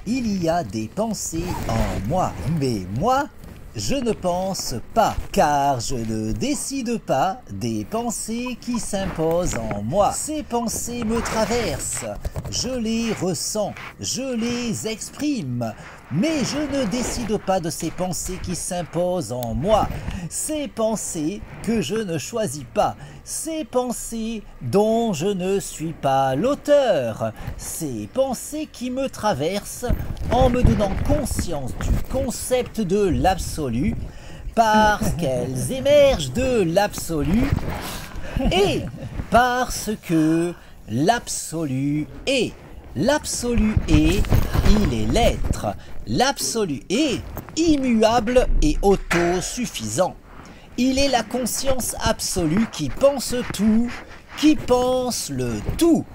Il y a des pensées en moi, mais moi, je ne pense pas, car je ne décide pas des pensées qui s'imposent en moi. Ces pensées me traversent, je les ressens, je les exprime, mais je ne décide pas de ces pensées qui s'imposent en moi. Ces pensées que je ne choisis pas, ces pensées dont je ne suis pas l'auteur, ces pensées qui me traversent en me donnant conscience du concept de l'absolu, parce qu'elles émergent de l'absolu et parce que l'absolu est. L'absolu est, il est l'être. L'absolu est immuable et autosuffisant. Il est la conscience absolue qui pense tout, qui pense le tout.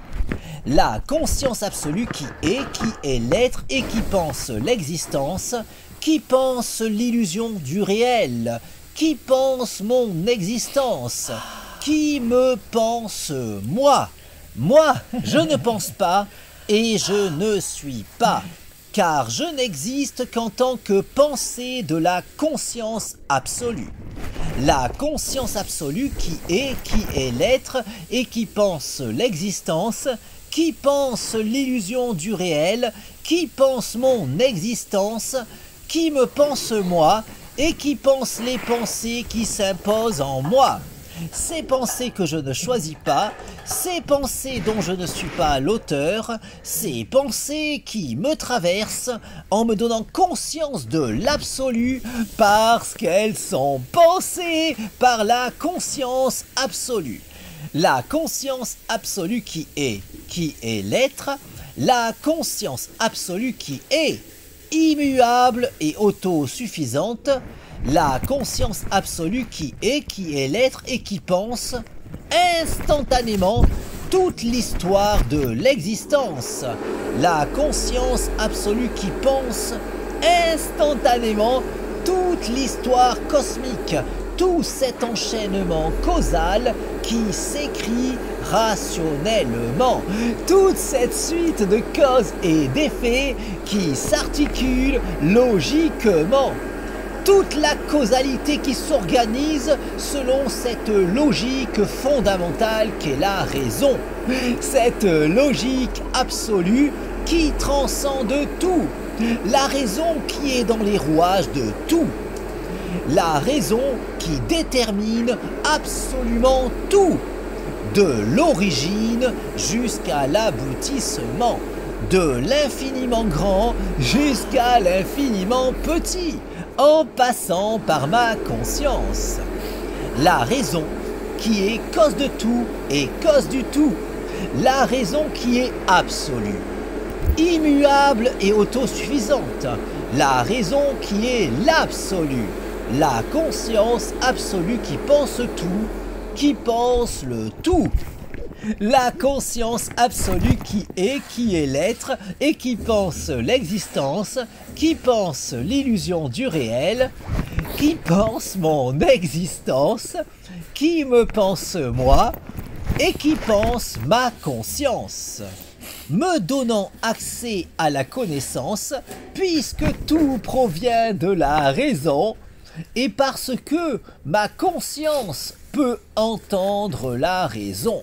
La conscience absolue qui est l'être et qui pense l'existence, qui pense l'illusion du réel, qui pense mon existence, qui me pense moi. Moi, je ne pense pas et je ne suis pas, car je n'existe qu'en tant que pensée de la conscience absolue. La conscience absolue qui est l'être et qui pense l'existence, qui pense l'illusion du réel, qui pense mon existence, qui me pense moi et qui pense les pensées qui s'imposent en moi. Ces pensées que je ne choisis pas, ces pensées dont je ne suis pas l'auteur, ces pensées qui me traversent en me donnant conscience de l'absolu parce qu'elles sont pensées par la conscience absolue. La conscience absolue qui est l'être, la conscience absolue qui est immuable et autosuffisante, la conscience absolue qui est l'être et qui pense instantanément toute l'histoire de l'existence. La conscience absolue qui pense instantanément toute l'histoire cosmique, tout cet enchaînement causal qui s'écrit rationnellement, toute cette suite de causes et d'effets qui s'articule logiquement. Toute la causalité qui s'organise selon cette logique fondamentale qu'est la raison. Cette logique absolue qui transcende tout. La raison qui est dans les rouages de tout. La raison qui détermine absolument tout. De l'origine jusqu'à l'aboutissement. De l'infiniment grand jusqu'à l'infiniment petit. En passant par ma conscience. La raison qui est cause de tout et cause du tout. La raison qui est absolue, immuable et autosuffisante. La raison qui est l'absolu. La conscience absolue qui pense tout, qui pense le tout. La conscience absolue qui est l'être et qui pense l'existence, qui pense l'illusion du réel, qui pense mon existence, qui me pense moi et qui pense ma conscience, me donnant accès à la connaissance puisque tout provient de la raison et parce que ma conscience peut entendre la raison.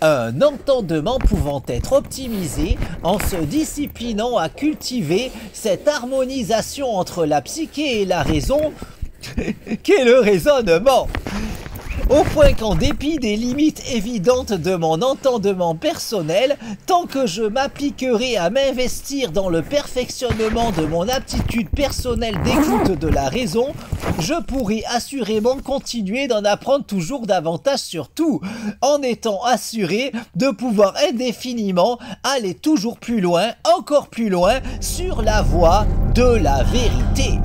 Un entendement pouvant être optimisé en se disciplinant à cultiver cette harmonisation entre la psyché et la raison qu'est le raisonnement. Au point qu'en dépit des limites évidentes de mon entendement personnel, tant que je m'appliquerai à m'investir dans le perfectionnement de mon aptitude personnelle d'écoute de la raison, je pourrai assurément continuer d'en apprendre toujours davantage sur tout, en étant assuré de pouvoir indéfiniment aller toujours plus loin, encore plus loin, sur la voie de la vérité.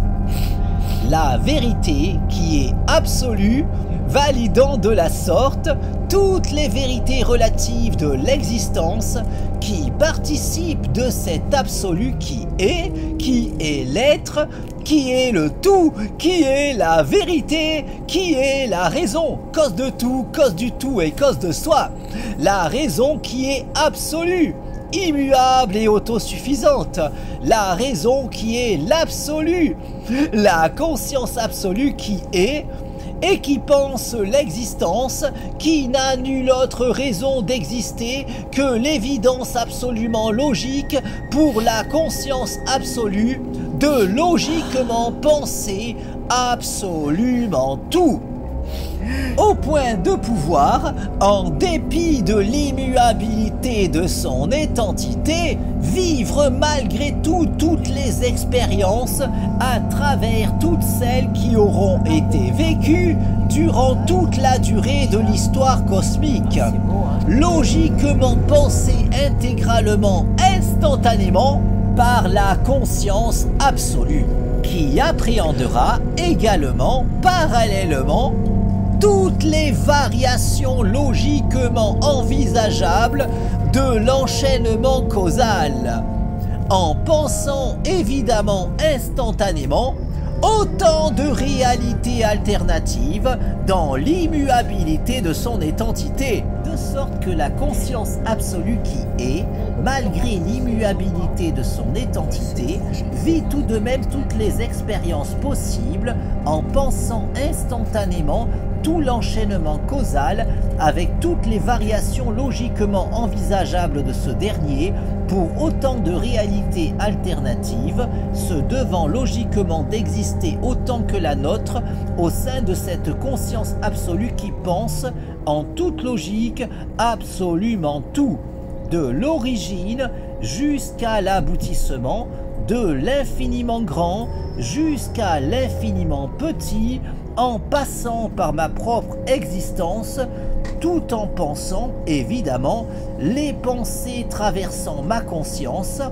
La vérité qui est absolue, validant de la sorte toutes les vérités relatives de l'existence qui participent de cet absolu qui est l'être, qui est le tout, qui est la vérité, qui est la raison, cause de tout, cause du tout et cause de soi. La raison qui est absolue, immuable et autosuffisante, la raison qui est l'absolu, la conscience absolue qui est et qui pense l'existence, qui n'a nulle autre raison d'exister que l'évidence absolument logique pour la conscience absolue de logiquement penser absolument tout. Au point de pouvoir, en dépit de l'immuabilité de son identité, vivre malgré tout toutes les expériences à travers toutes celles qui auront été vécues durant toute la durée de l'histoire cosmique. Logiquement pensé intégralement, instantanément, par la conscience absolue, qui appréhendera également, parallèlement, toutes les variations logiquement envisageables de l'enchaînement causal, en pensant évidemment instantanément autant de réalités alternatives dans l'immuabilité de son identité, de sorte que la conscience absolue qui est, malgré l'immuabilité de son identité, vit tout de même toutes les expériences possibles en pensant instantanément tout l'enchaînement causal avec toutes les variations logiquement envisageables de ce dernier pour autant de réalités alternatives, se devant logiquement d'exister autant que la nôtre au sein de cette conscience absolue qui pense en toute logique absolument tout, de l'origine jusqu'à l'aboutissement, de l'infiniment grand jusqu'à l'infiniment petit, en passant par ma propre existence, tout en pensant, évidemment, les pensées traversant ma conscience,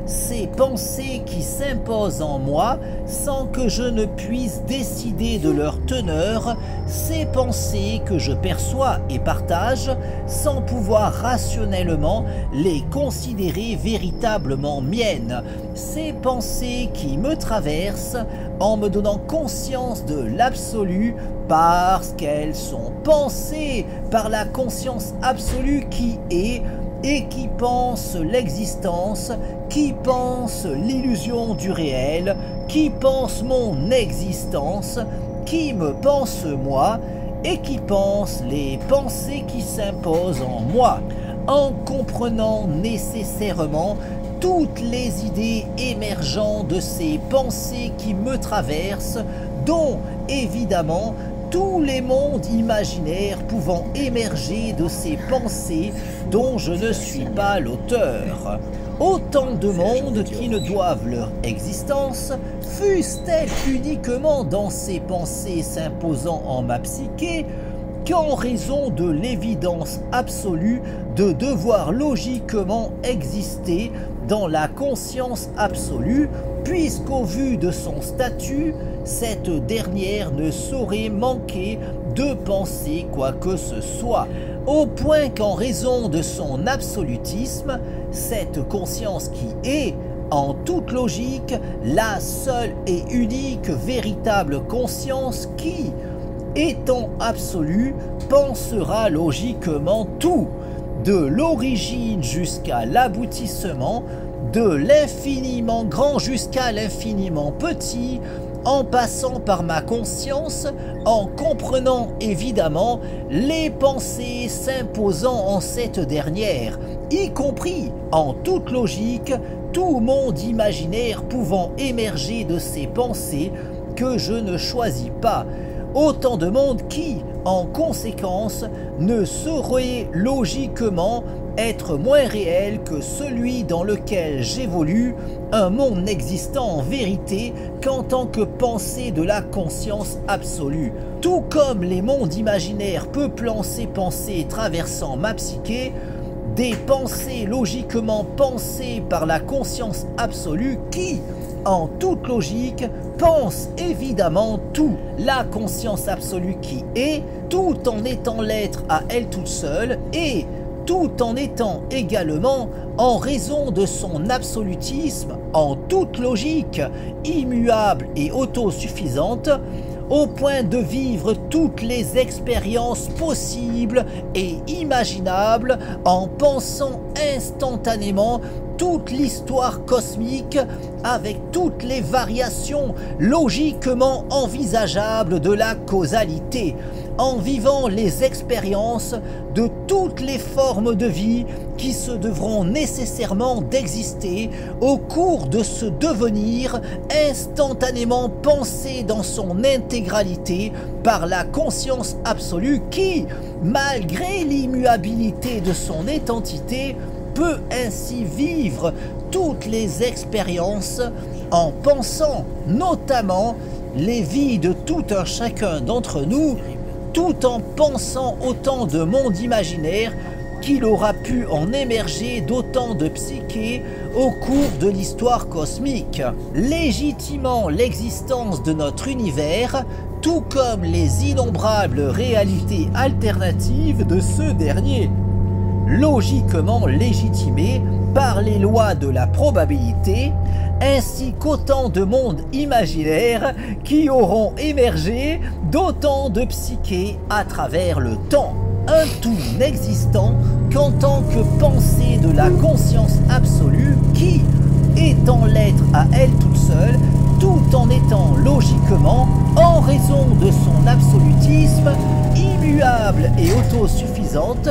ces pensées qui s'imposent en moi sans que je ne puisse décider de leur teneur, ces pensées que je perçois et partage sans pouvoir rationnellement les considérer véritablement miennes, ces pensées qui me traversent en me donnant conscience de l'absolu parce qu'elles sont pensées par la conscience absolue qui est et qui pense l'existence, qui pense l'illusion du réel, qui pense mon existence, qui me pense moi et qui pense les pensées qui s'imposent en moi, en comprenant nécessairement toutes les idées émergeant de ces pensées qui me traversent, dont évidemment tous les mondes imaginaires pouvant émerger de ces pensées dont je ne suis pas l'auteur. Autant de mondes qui ne doivent leur existence, fussent-elles uniquement dans ces pensées s'imposant en ma psyché, qu'en raison de l'évidence absolue de devoir logiquement exister dans la conscience absolue, puisqu'au vu de son statut, cette dernière ne saurait manquer de penser quoi que ce soit, au point qu'en raison de son absolutisme, cette conscience qui est, en toute logique, la seule et unique véritable conscience qui, étant absolue, pensera logiquement tout, de l'origine jusqu'à l'aboutissement, de l'infiniment grand jusqu'à l'infiniment petit, en passant par ma conscience, en comprenant évidemment les pensées s'imposant en cette dernière, y compris en toute logique, tout monde imaginaire pouvant émerger de ces pensées que je ne choisis pas. Autant de monde qui, en conséquence, ne saurait logiquement être moins réel que celui dans lequel j'évolue, un monde n'existant en vérité qu'en tant que pensée de la conscience absolue. Tout comme les mondes imaginaires peuplant ces pensées traversant ma psyché, des pensées logiquement pensées par la conscience absolue qui, en toute logique, pense évidemment tout. La conscience absolue qui est, tout en étant l'être à elle toute seule, et tout en étant également, en raison de son absolutisme, en toute logique, immuable et autosuffisante, au point de vivre toutes les expériences possibles et imaginables en pensant instantanément toute l'histoire cosmique avec toutes les variations logiquement envisageables de la causalité, en vivant les expériences de toutes les formes de vie qui se devront nécessairement d'exister au cours de ce devenir instantanément pensé dans son intégralité par la conscience absolue qui, malgré l'immuabilité de son identité, peut ainsi vivre toutes les expériences en pensant notamment les vies de tout un chacun d'entre nous, tout en pensant autant de mondes imaginaires qu'il aura pu en émerger d'autant de psychés au cours de l'histoire cosmique, légitimant l'existence de notre univers, tout comme les innombrables réalités alternatives de ce dernier, logiquement légitimées par les lois de la probabilité, ainsi qu'autant de mondes imaginaires qui auront émergé d'autant de psychés à travers le temps. Un tout n'existant qu'en tant que pensée de la conscience absolue qui, étant l'être à elle toute seule, tout en étant logiquement, en raison de son absolutisme, immuable et autosuffisante,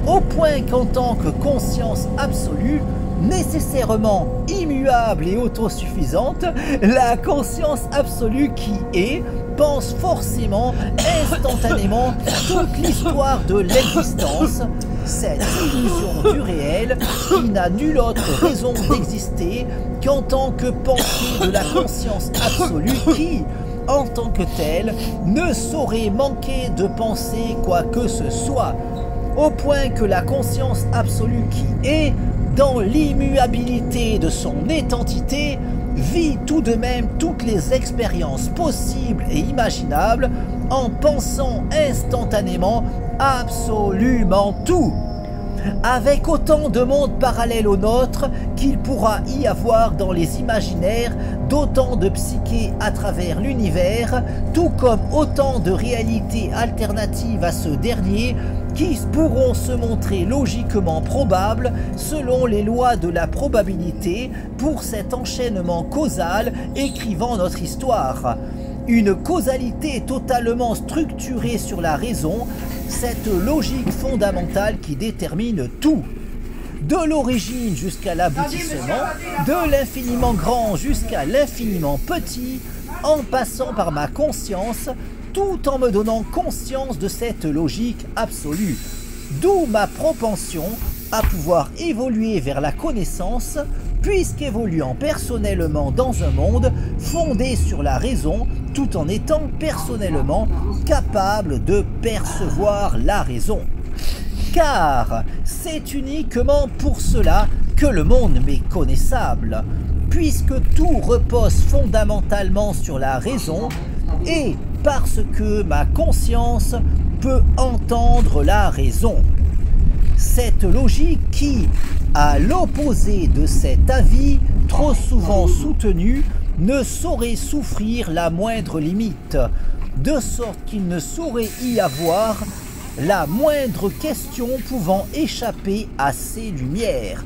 au point qu'en tant que conscience absolue, nécessairement immuable et autosuffisante, la conscience absolue qui est, pense forcément, instantanément, toute l'histoire de l'existence, cette illusion du réel qui n'a nulle autre raison d'exister qu'en tant que pensée de la conscience absolue qui, en tant que telle, ne saurait manquer de penser quoi que ce soit, au point que la conscience absolue qui est, dans l'immuabilité de son identité, vit tout de même toutes les expériences possibles et imaginables en pensant instantanément absolument tout, avec autant de mondes parallèles au nôtre qu'il pourra y avoir dans les imaginaires d'autant de psychés à travers l'univers, tout comme autant de réalités alternatives à ce dernier qui pourront se montrer logiquement probables selon les lois de la probabilité pour cet enchaînement causal écrivant notre histoire. Une causalité totalement structurée sur la raison, cette logique fondamentale qui détermine tout. De l'origine jusqu'à l'aboutissement, de l'infiniment grand jusqu'à l'infiniment petit, en passant par ma conscience, tout en me donnant conscience de cette logique absolue. D'où ma propension à pouvoir évoluer vers la connaissance, puisqu'évoluant personnellement dans un monde fondé sur la raison, tout en étant personnellement capable de percevoir la raison. Car c'est uniquement pour cela que le monde m'est connaissable, puisque tout repose fondamentalement sur la raison, et parce que ma conscience peut entendre la raison. Cette logique qui, à l'opposé de cet avis trop souvent soutenu, ne saurait souffrir la moindre limite, de sorte qu'il ne saurait y avoir la moindre question pouvant échapper à ces lumières,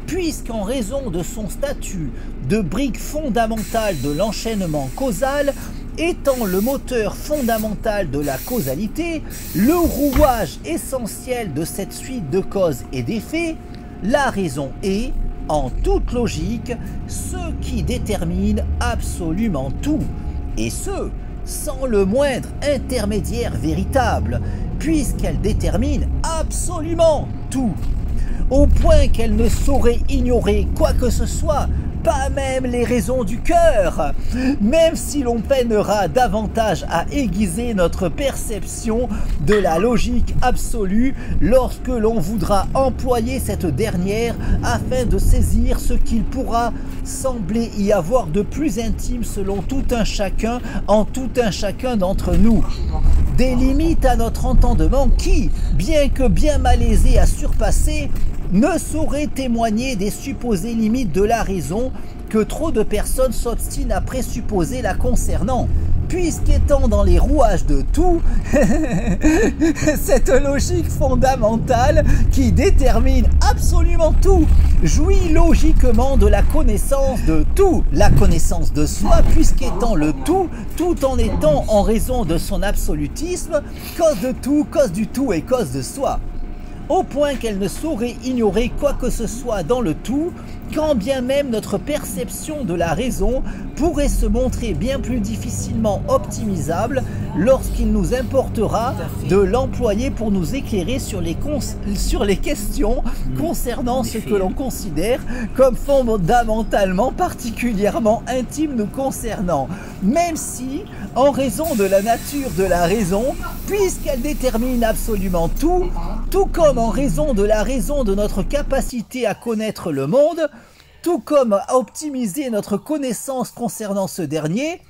puisqu'en raison de son statut de brique fondamentale de l'enchaînement causal, étant le moteur fondamental de la causalité, le rouage essentiel de cette suite de causes et d'effets, la raison est, en toute logique, ce qui détermine absolument tout, et ce, sans le moindre intermédiaire véritable, puisqu'elle détermine absolument tout, au point qu'elle ne saurait ignorer quoi que ce soit, pas même les raisons du cœur, même si l'on peinera davantage à aiguiser notre perception de la logique absolue lorsque l'on voudra employer cette dernière afin de saisir ce qu'il pourra sembler y avoir de plus intime selon tout un chacun en tout un chacun d'entre nous. Des limites à notre entendement qui, bien que bien malaisées à surpasser, ne saurait témoigner des supposées limites de la raison que trop de personnes s'obstinent à présupposer la concernant, puisqu'étant dans les rouages de tout, cette logique fondamentale qui détermine absolument tout, jouit logiquement de la connaissance de tout, la connaissance de soi, puisqu'étant le tout en étant en raison de son absolutisme, cause de tout, cause du tout et cause de soi. Au point qu'elle ne saurait ignorer quoi que ce soit dans le tout, quand bien même notre perception de la raison pourrait se montrer bien plus difficilement optimisable lorsqu'il nous importera de l'employer pour nous éclairer sur les questions concernant ce que l'on considère comme fondamentalement particulièrement intime nous concernant, même si, en raison de la nature de la raison, puisqu'elle détermine absolument tout comme en raison de la raison de notre capacité à connaître le monde, tout comme à optimiser notre connaissance concernant ce dernier,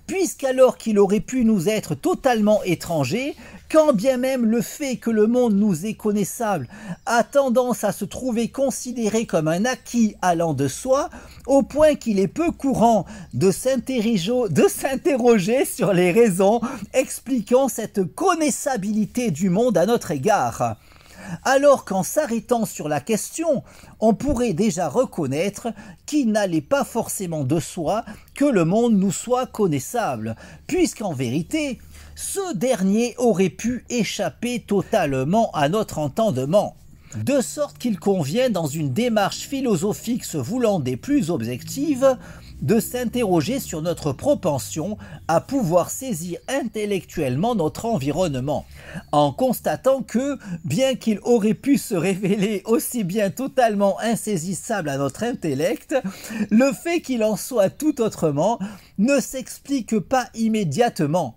puisqu'alors qu'il aurait pu nous être totalement étranger, quand bien même le fait que le monde nous est connaissable a tendance à se trouver considéré comme un acquis allant de soi, au point qu'il est peu courant de s'interroger sur les raisons expliquant cette connaissabilité du monde à notre égard. Alors qu'en s'arrêtant sur la question, on pourrait déjà reconnaître qu'il n'allait pas forcément de soi que le monde nous soit connaissable, puisqu'en vérité, ce dernier aurait pu échapper totalement à notre entendement. De sorte qu'il convient, dans une démarche philosophique se voulant des plus objectives, de s'interroger sur notre propension à pouvoir saisir intellectuellement notre environnement, en constatant que, bien qu'il aurait pu se révéler aussi bien totalement insaisissable à notre intellect, le fait qu'il en soit tout autrement ne s'explique pas immédiatement.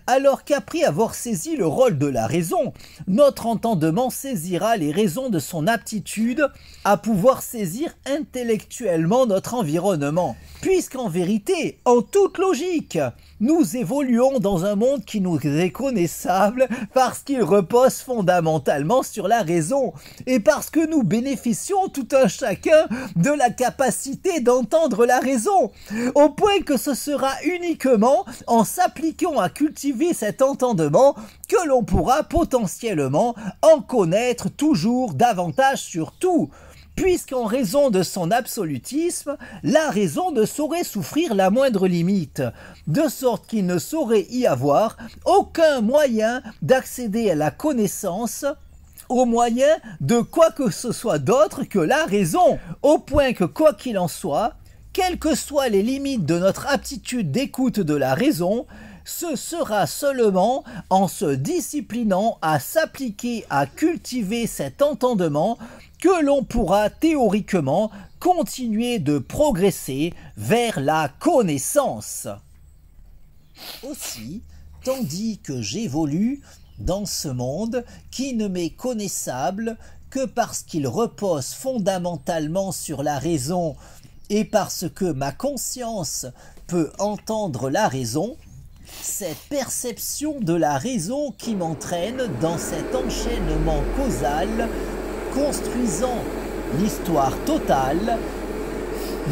Alors qu'après avoir saisi le rôle de la raison, notre entendement saisira les raisons de son aptitude à pouvoir saisir intellectuellement notre environnement. Puisqu'en vérité, en toute logique, nous évoluons dans un monde qui nous est connaissable parce qu'il repose fondamentalement sur la raison et parce que nous bénéficions tout un chacun de la capacité d'entendre la raison, au point que ce sera uniquement en s'appliquant à cultiver cet entendement que l'on pourra potentiellement en connaître toujours davantage sur tout. Puisqu'en raison de son absolutisme, la raison ne saurait souffrir la moindre limite, de sorte qu'il ne saurait y avoir aucun moyen d'accéder à la connaissance au moyen de quoi que ce soit d'autre que la raison, au point que quoi qu'il en soit, quelles que soient les limites de notre aptitude d'écoute de la raison, ce sera seulement en se disciplinant à s'appliquer à cultiver cet entendement que l'on pourra théoriquement continuer de progresser vers la connaissance. Aussi, tandis que j'évolue dans ce monde qui ne m'est connaissable que parce qu'il repose fondamentalement sur la raison et parce que ma conscience peut entendre la raison, cette perception de la raison qui m'entraîne dans cet enchaînement causal construisant l'histoire totale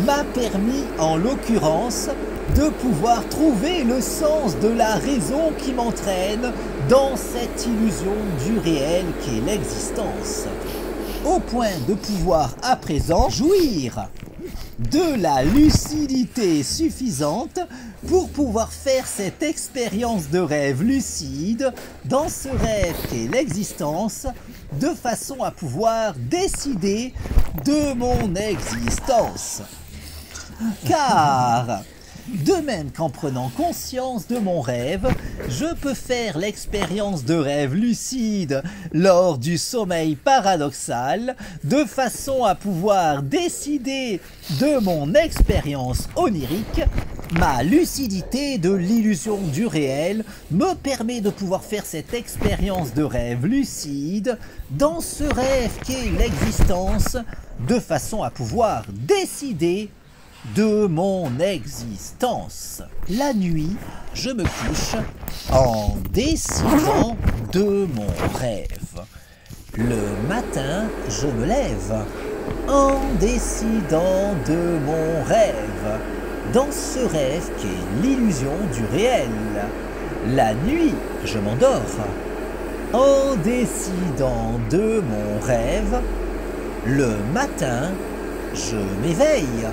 m'a permis en l'occurrence de pouvoir trouver le sens de la raison qui m'entraîne dans cette illusion du réel qu'est l'existence, au point de pouvoir à présent jouir de la lucidité suffisante pour pouvoir faire cette expérience de rêve lucide dans ce rêve qu'est l'existence, de façon à pouvoir décider de mon existence. Car, de même qu'en prenant conscience de mon rêve, je peux faire l'expérience de rêve lucide lors du sommeil paradoxal, de façon à pouvoir décider de mon expérience onirique. Ma lucidité de l'illusion du réel me permet de pouvoir faire cette expérience de rêve lucide dans ce rêve qu'est l'existence, de façon à pouvoir décider de mon existence. La nuit, je me couche en décidant de mon rêve. Le matin, je me lève en décidant de mon rêve. dans ce rêve qu'est l'illusion du réel. La nuit, je m'endors. En décidant de mon rêve, le matin, je m'éveille.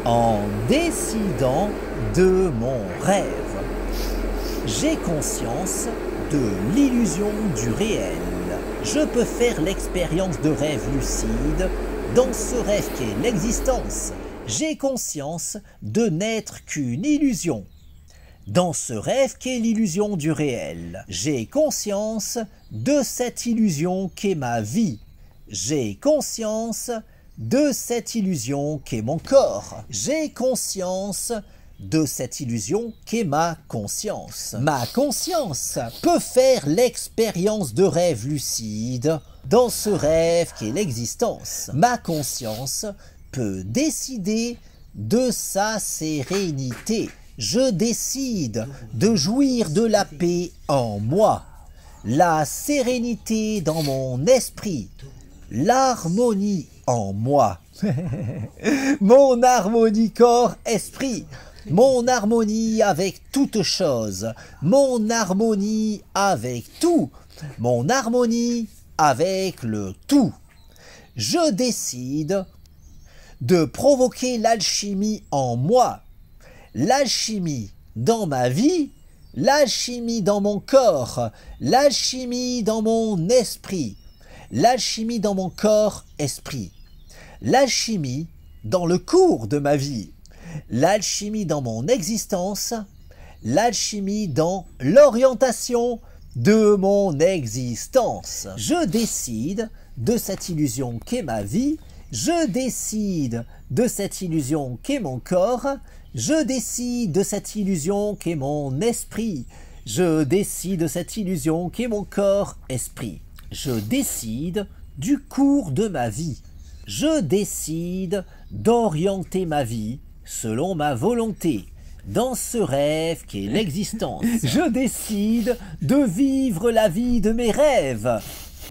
En décidant de mon rêve, j'ai conscience de l'illusion du réel. Je peux faire l'expérience de rêve lucide dans ce rêve qu'est l'existence. J'ai conscience de n'être qu'une illusion. Dans ce rêve qu'est l'illusion du réel, j'ai conscience de cette illusion qu'est ma vie. J'ai conscience de cette illusion qu'est mon corps. J'ai conscience de cette illusion qu'est ma conscience. Ma conscience peut faire l'expérience de rêve lucide dans ce rêve qu'est l'existence. Ma conscience peut décider de sa sérénité. Je décide de jouir de la paix en moi, la sérénité dans mon esprit, l'harmonie en moi. Mon harmonie corps-esprit, mon harmonie avec toute chose, mon harmonie avec tout, mon harmonie avec le tout. Je décide de provoquer l'alchimie en moi, l'alchimie dans ma vie, l'alchimie dans mon corps, l'alchimie dans mon esprit, l'alchimie dans mon corps-esprit, l'alchimie dans le cours de ma vie, l'alchimie dans mon existence, l'alchimie dans l'orientation de mon existence. Je décide de cette illusion qu'est ma vie, je décide de cette illusion qu'est mon corps, je décide de cette illusion qu'est mon esprit, je décide de cette illusion qu'est mon corps-esprit. Je décide du cours de ma vie. Je décide d'orienter ma vie selon ma volonté, dans ce rêve qu'est l'existence. Je décide de vivre la vie de mes rêves,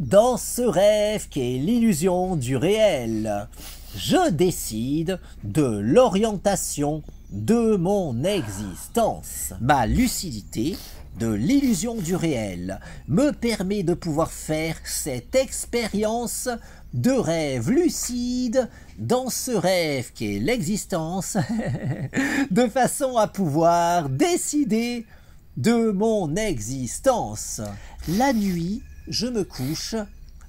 dans ce rêve qu'est l'illusion du réel. Je décide de l'orientation de mon existence. Ma lucidité de l'illusion du réel me permet de pouvoir faire cette expérience de rêve lucide dans ce rêve qu'est l'existence, de façon à pouvoir décider de mon existence. La nuit, je me couche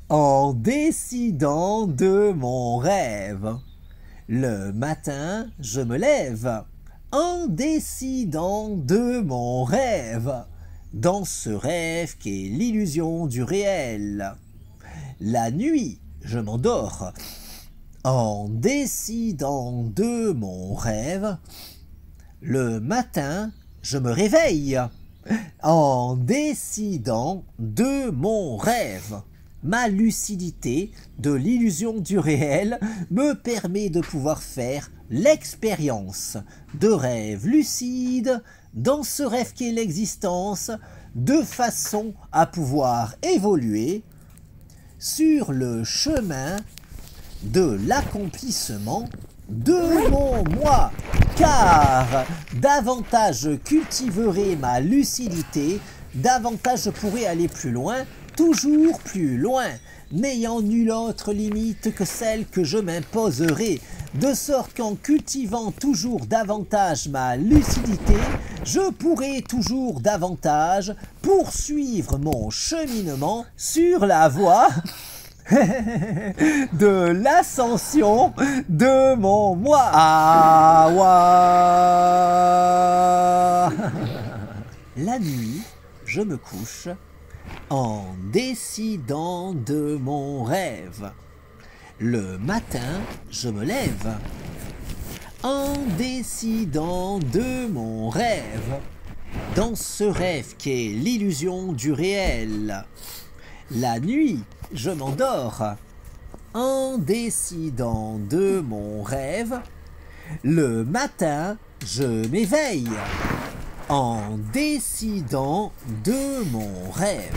en décidant de mon rêve. Le matin, je me lève en décidant de mon rêve, dans ce rêve qu'est l'illusion du réel. La nuit, je m'endors en décidant de mon rêve. Le matin, je me réveille en décidant de mon rêve. Ma lucidité de l'illusion du réel me permet de pouvoir faire l'expérience de rêve lucide dans ce rêve qu'est l'existence, de façon à pouvoir évoluer sur le chemin de l'accomplissement de mon moi, car davantage je cultiverai ma lucidité, davantage je pourrai aller plus loin, toujours plus loin, n'ayant nulle autre limite que celle que je m'imposerai, de sorte qu'en cultivant toujours davantage ma lucidité, je pourrai toujours davantage poursuivre mon cheminement sur la voie de l'ascension de mon moi. La nuit, je me couche en décidant de mon rêve. Le matin, je me lève en décidant de mon rêve, dans ce rêve qu'est l'illusion du réel. La nuit, je m'endors en décidant de mon rêve. Le matin, je m'éveille en décidant de mon rêve.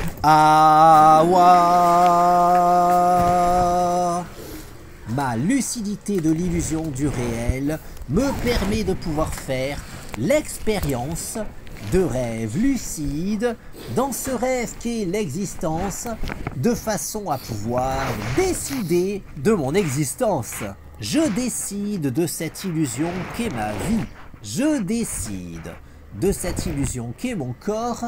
Ma lucidité de l'illusion du réel me permet de pouvoir faire l'expérience de rêves lucides dans ce rêve qu'est l'existence, de façon à pouvoir décider de mon existence. Je décide de cette illusion qu'est ma vie. Je décide de cette illusion qu'est mon corps.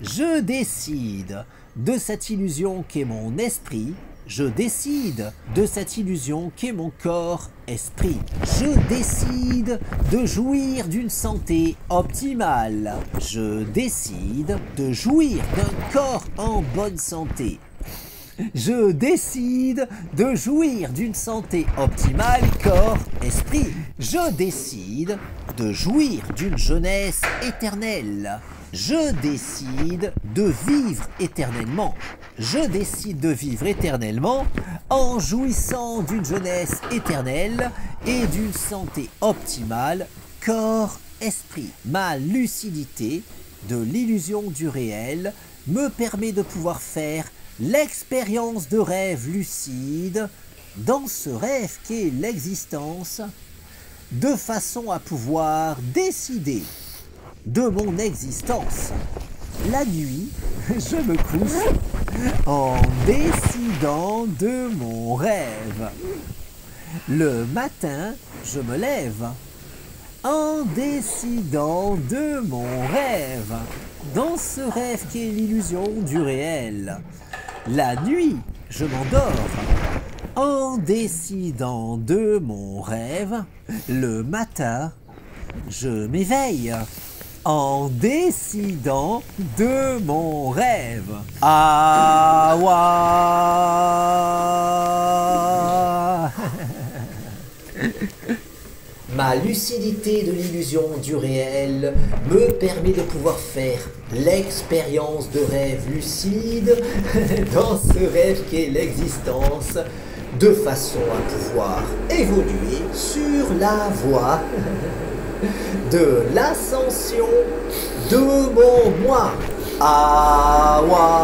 Je décide de cette illusion qu'est mon esprit. Je décide de cette illusion qu'est mon corps-esprit. Je décide de jouir d'une santé optimale. Je décide de jouir d'un corps en bonne santé. Je décide de jouir d'une santé optimale corps-esprit. Je décide de jouir d'une jeunesse éternelle. Je décide de vivre éternellement. Je décide de vivre éternellement en jouissant d'une jeunesse éternelle et d'une santé optimale corps-esprit. Ma lucidité de l'illusion du réel me permet de pouvoir faire l'expérience de rêve lucide dans ce rêve qu'est l'existence, de façon à pouvoir décider de mon existence. La nuit, je me couche en décidant de mon rêve. Le matin, je me lève en décidant de mon rêve, dans ce rêve qui est l'illusion du réel. La nuit, je m'endors en décidant de mon rêve. Le matin, je m'éveille en décidant de mon rêve. Awa. Ma lucidité de l'illusion du réel me permet de pouvoir faire l'expérience de rêve lucide dans ce rêve qu'est l'existence, de façon à pouvoir évoluer sur la voie de l'ascension de mon moi. Awa.